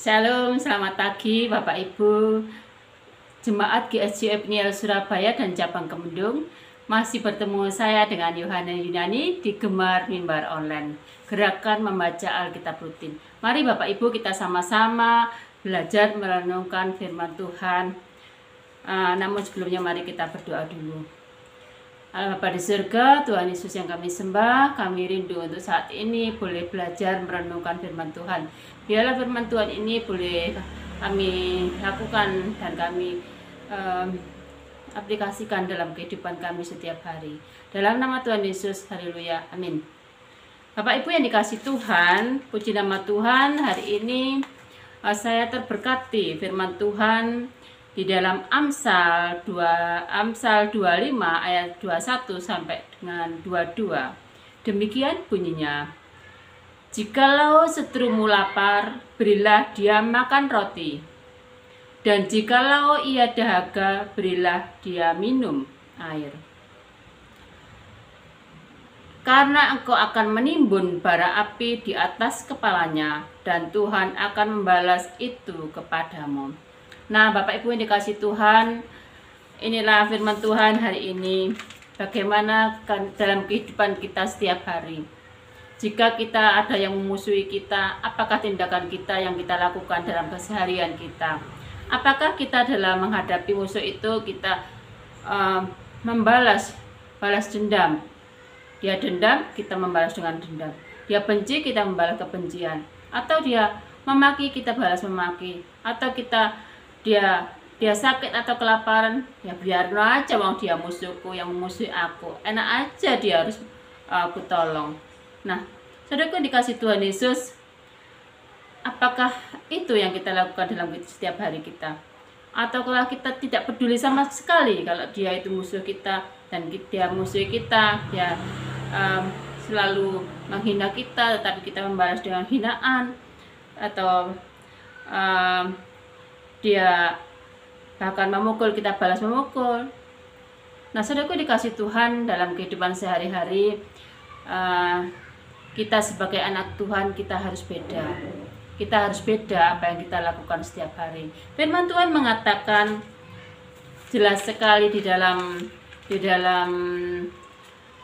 Shalom, selamat pagi Bapak Ibu Jemaat GSJ Pniel Surabaya dan Cabang Kemendung. Masih bertemu saya dengan Yohana Yunani di Gemar Mimbar Online, Gerakan Membaca Alkitab Rutin. Mari Bapak Ibu kita sama-sama belajar merenungkan firman Tuhan. Namun sebelumnya mari kita berdoa dulu. Allah Bapa di surga, Tuhan Yesus yang kami sembah, kami rindu untuk saat ini boleh belajar merenungkan firman Tuhan. Biarlah firman Tuhan ini boleh kami lakukan dan kami aplikasikan dalam kehidupan kami setiap hari. Dalam nama Tuhan Yesus, haleluya, amin. Bapak Ibu yang dikasih Tuhan, puji nama Tuhan. Hari ini saya terberkati firman Tuhan di dalam Amsal 25 ayat 21 sampai dengan 22. Demikian bunyinya. Jikalau seterumu lapar, berilah dia makan roti. Dan jikalau ia dahaga, berilah dia minum air. Karena engkau akan menimbun bara api di atas kepalanya, dan Tuhan akan membalas itu kepadamu. Nah, Bapak Ibu yang dikasih Tuhan, inilah firman Tuhan hari ini. Bagaimana dalam kehidupan kita setiap hari. Jika kita ada yang memusuhi kita, apakah tindakan kita yang kita lakukan dalam keseharian kita? Apakah kita dalam menghadapi musuh itu kita balas dendam? Dia dendam, kita membalas dengan dendam. Dia benci, kita membalas kebencian. Atau dia memaki, kita balas memaki. Atau dia sakit atau kelaparan, ya biarin aja, wong dia musuhku, yang memusuhi aku, enak aja dia harus aku tolong. Nah, saudaraku dikasih Tuhan Yesus, apakah itu yang kita lakukan dalam setiap hari kita? Atau kalau kita tidak peduli sama sekali kalau dia itu musuh kita dan dia musuh kita, dia selalu menghina kita, tetapi kita membalas dengan hinaan, atau dia bahkan memukul, kita balas memukul. Nah, saudaraku dikasih Tuhan, dalam kehidupan sehari-hari kita sebagai anak Tuhan, kita harus beda. Kita harus beda apa yang kita lakukan setiap hari. Firman Tuhan mengatakan jelas sekali di dalam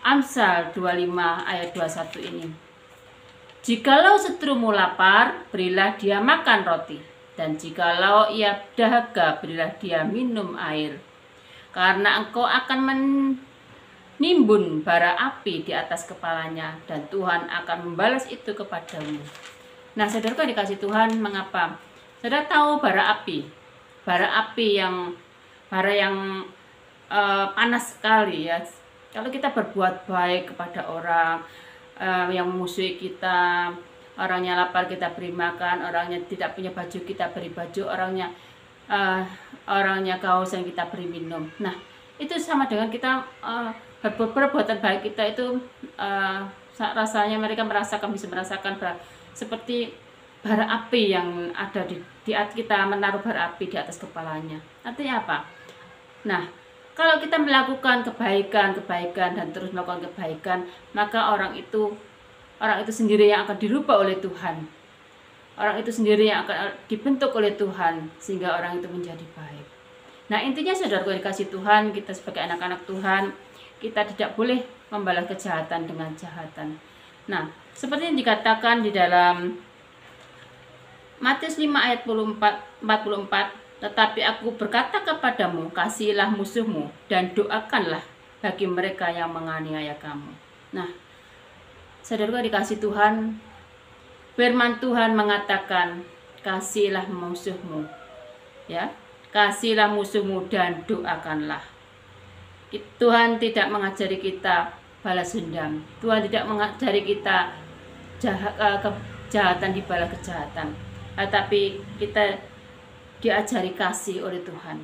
Amsal 25 ayat 21 ini. Jikalau seterumu lapar, berilah dia makan roti. Dan jikalau ia dahaga, berilah dia minum air. Karena engkau akan menimbun bara api di atas kepalanya, dan Tuhan akan membalas itu kepadamu. Nah, saudara dikasih Tuhan, mengapa? Saudara tahu bara api? Bara api yang panas sekali ya. Kalau kita berbuat baik kepada orang yang memusuhi kita, orangnya lapar kita beri makan, orangnya tidak punya baju kita beri baju, orangnya kehausan kita beri minum. Nah, itu sama dengan kita perbuatan baik kita itu rasanya mereka bisa merasakan seperti bara api yang ada di kita menaruh bara api di atas kepalanya. Artinya apa? Nah, kalau kita melakukan kebaikan dan terus melakukan kebaikan, maka orang itu sendiri yang akan dirubah oleh Tuhan. Orang itu sendiri yang akan dibentuk oleh Tuhan sehingga orang itu menjadi baik. Nah, intinya saudaraku dikasih Tuhan, kita sebagai anak-anak Tuhan, kita tidak boleh membalas kejahatan dengan kejahatan. Nah, seperti yang dikatakan di dalam Matius 5 ayat 44, tetapi aku berkata kepadamu, kasihilah musuhmu dan doakanlah bagi mereka yang menganiaya kamu. Nah, saudara dikasih Tuhan, firman Tuhan mengatakan kasihilah musuhmu, ya, kasihilah musuhmu dan doakanlah. Tuhan tidak mengajari kita balas dendam. Tuhan tidak mengajari kita kejahatan dibalas kejahatan, tetapi kita diajari kasih oleh Tuhan.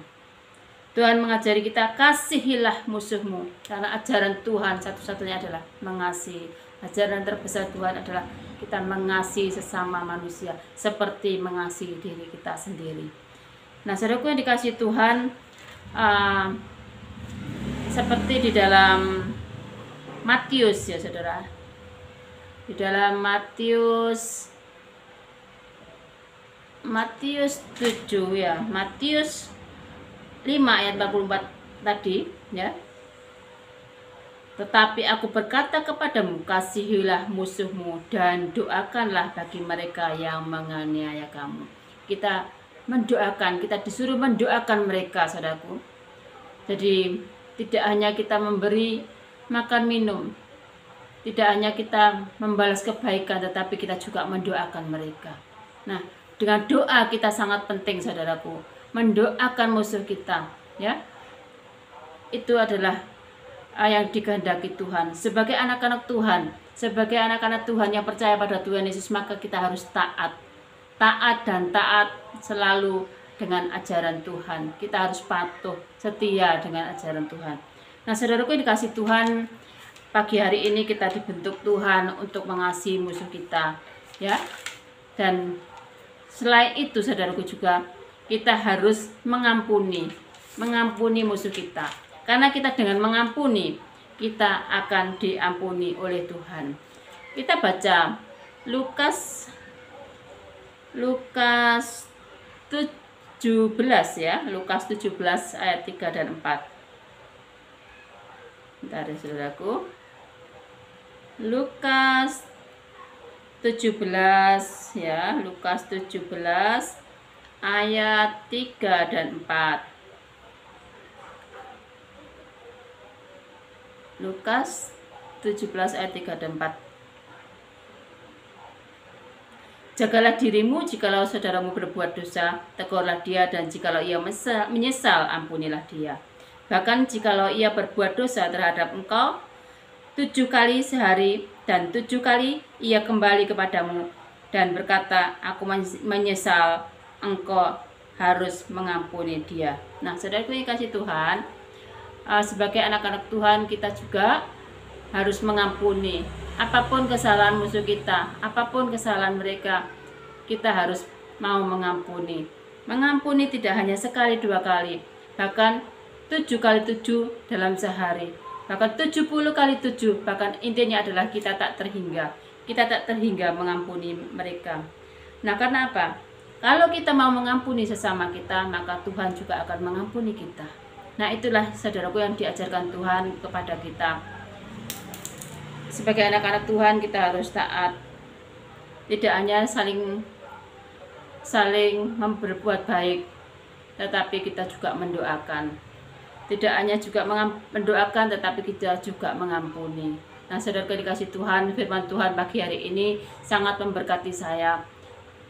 Tuhan mengajari kita kasihilah musuhmu, karena ajaran Tuhan satu-satunya adalah mengasihi. Ajaran terbesar Tuhan adalah kita mengasihi sesama manusia seperti mengasihi diri kita sendiri. Nah, saudaraku yang dikasihi Tuhan, seperti di dalam Matius ya saudara, di dalam Matius Matius 7 ya, Matius 5 ayat 44 tadi ya. Tetapi aku berkata kepadamu, kasihilah musuhmu dan doakanlah bagi mereka yang menganiaya kamu. Kita mendoakan, kita disuruh mendoakan mereka, saudaraku. Jadi tidak hanya kita memberi makan minum, tidak hanya kita membalas kebaikan, tetapi kita juga mendoakan mereka. Nah, dengan doa kita sangat penting, saudaraku, mendoakan musuh kita, ya. Itu adalah yang dikehendaki Tuhan. Sebagai anak-anak Tuhan, sebagai anak-anak Tuhan yang percaya pada Tuhan Yesus, maka kita harus taat. Taat dan taat selalu dengan ajaran Tuhan. Kita harus patuh, setia dengan ajaran Tuhan. Nah, saudaraku yang dikasih Tuhan, pagi hari ini kita dibentuk Tuhan untuk mengasihi musuh kita, ya. Dan selain itu, saudaraku, juga kita harus mengampuni musuh kita. Karena kita dengan mengampuni, kita akan diampuni oleh Tuhan. Kita baca Lukas 17 ya, Lukas 17 ayat 3 dan 4. Bentar ya, saudaraku. Lukas 17 ya, Lukas 17 ayat 3 dan 4. Lukas 17 ayat 3 dan 4. Jagalah dirimu, jikalau saudaramu berbuat dosa, tegurlah dia, dan jikalau ia menyesal, ampunilah dia. Bahkan jikalau ia berbuat dosa terhadap engkau 7 kali sehari, dan 7 kali ia kembali kepadamu dan berkata, aku menyesal, engkau harus mengampuni dia. Nah, saudaraku yang kasih Tuhan, sebagai anak-anak Tuhan, kita juga harus mengampuni apapun kesalahan musuh kita, apapun kesalahan mereka. Kita harus mau mengampuni. Mengampuni tidak hanya sekali 2 kali, bahkan 7 kali 7 dalam sehari, bahkan 70 kali 7. Bahkan intinya adalah kita tak terhingga mengampuni mereka. Nah, karena apa? Kalau kita mau mengampuni sesama kita, maka Tuhan juga akan mengampuni kita. Nah, itulah saudaraku yang diajarkan Tuhan kepada kita. Sebagai anak-anak Tuhan, kita harus taat. Tidak hanya saling berbuat baik, tetapi kita juga mendoakan. Tidak hanya juga mendoakan, tetapi kita juga mengampuni. Nah, saudara dikasih Tuhan, firman Tuhan pagi hari ini sangat memberkati saya.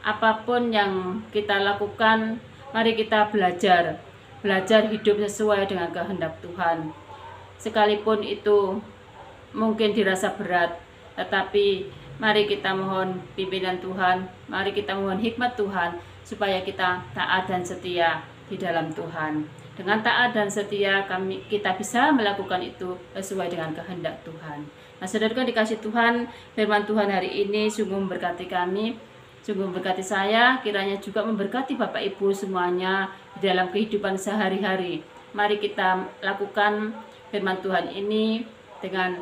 Apapun yang kita lakukan, mari kita belajar hidup sesuai dengan kehendak Tuhan. Sekalipun itu mungkin dirasa berat, tetapi mari kita mohon pimpinan Tuhan, mari kita mohon hikmat Tuhan, supaya kita taat dan setia di dalam Tuhan. Dengan taat dan setia kita bisa melakukan itu sesuai dengan kehendak Tuhan. Nah, saudara dikasih Tuhan, firman Tuhan hari ini sungguh memberkati kami, sungguh memberkati saya, kiranya juga memberkati Bapak Ibu semuanya di dalam kehidupan sehari-hari. Mari kita lakukan firman Tuhan ini dengan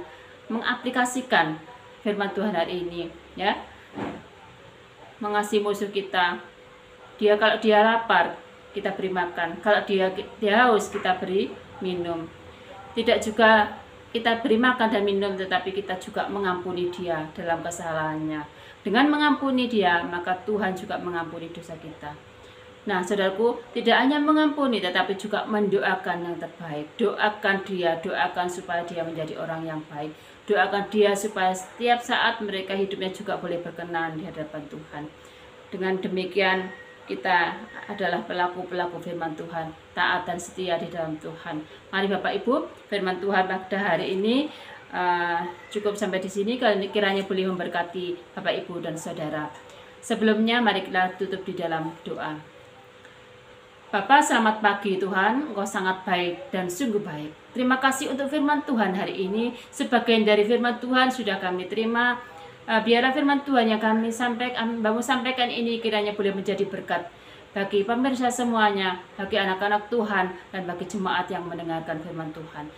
mengaplikasikan firman Tuhan hari ini, ya. Mengasihi musuh kita. Kalau dia lapar, kita beri makan. Kalau dia haus, kita beri minum. Tidak juga kita beri makan dan minum, tetapi kita juga mengampuni dia dalam kesalahannya. Dengan mengampuni dia, maka Tuhan juga mengampuni dosa kita. Nah, saudaraku, tidak hanya mengampuni, tetapi juga mendoakan yang terbaik. Doakan dia, doakan supaya dia menjadi orang yang baik. Doakan dia supaya setiap saat mereka hidupnya juga boleh berkenan di hadapan Tuhan. Dengan demikian, kita adalah pelaku-pelaku firman Tuhan, taat dan setia di dalam Tuhan. Mari Bapak Ibu, firman Tuhan pada hari ini cukup sampai di sini. Kiranya boleh memberkati Bapak Ibu dan Saudara. Sebelumnya mari kita tutup di dalam doa. Bapa, selamat pagi Tuhan, Engkau sangat baik dan sungguh baik. Terima kasih untuk firman Tuhan hari ini. Sebagian dari firman Tuhan sudah kami terima. Biarlah firman Tuhan yang kami sampaikan ini kiranya boleh menjadi berkat bagi pemirsa semuanya, bagi anak-anak Tuhan, dan bagi jemaat yang mendengarkan firman Tuhan.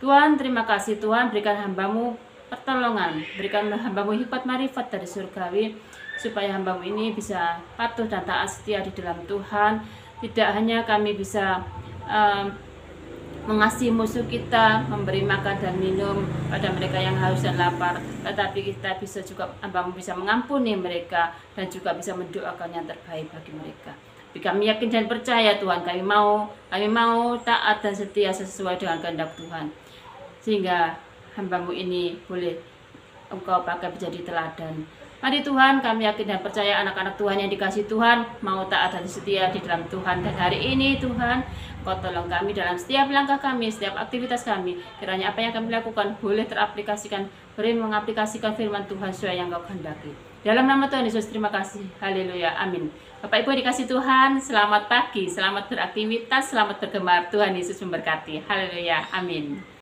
Tuhan, terima kasih Tuhan, berikan hamba-Mu pertolongan, berikan hamba-Mu hikmat marifat dari surgawi, supaya hamba-Mu ini bisa patuh dan taat setia di dalam Tuhan. Tidak hanya kami bisa mengasihi musuh kita, memberi makan dan minum pada mereka yang haus dan lapar, tetapi kita bisa juga, hamba-Mu bisa mengampuni mereka dan juga bisa mendoakan yang terbaik bagi mereka. Tapi kami yakin dan percaya Tuhan, kami mau taat dan setia sesuai dengan kehendak Tuhan, sehingga hamba-Mu ini boleh Engkau pakai menjadi teladan. Mari Tuhan, kami yakin dan percaya anak-anak Tuhan yang dikasih Tuhan mau taat dan setia di dalam Tuhan. Dan hari ini Tuhan, Kau tolong kami dalam setiap langkah kami, setiap aktivitas kami. Kiranya apa yang kami lakukan boleh teraplikasikan, boleh mengaplikasikan firman Tuhan sesuai yang Kau kehendaki. Dalam nama Tuhan Yesus, terima kasih. Haleluya, amin. Bapak Ibu dikasih Tuhan, selamat pagi, selamat beraktivitas, selamat bergemar. Tuhan Yesus memberkati. Haleluya, amin.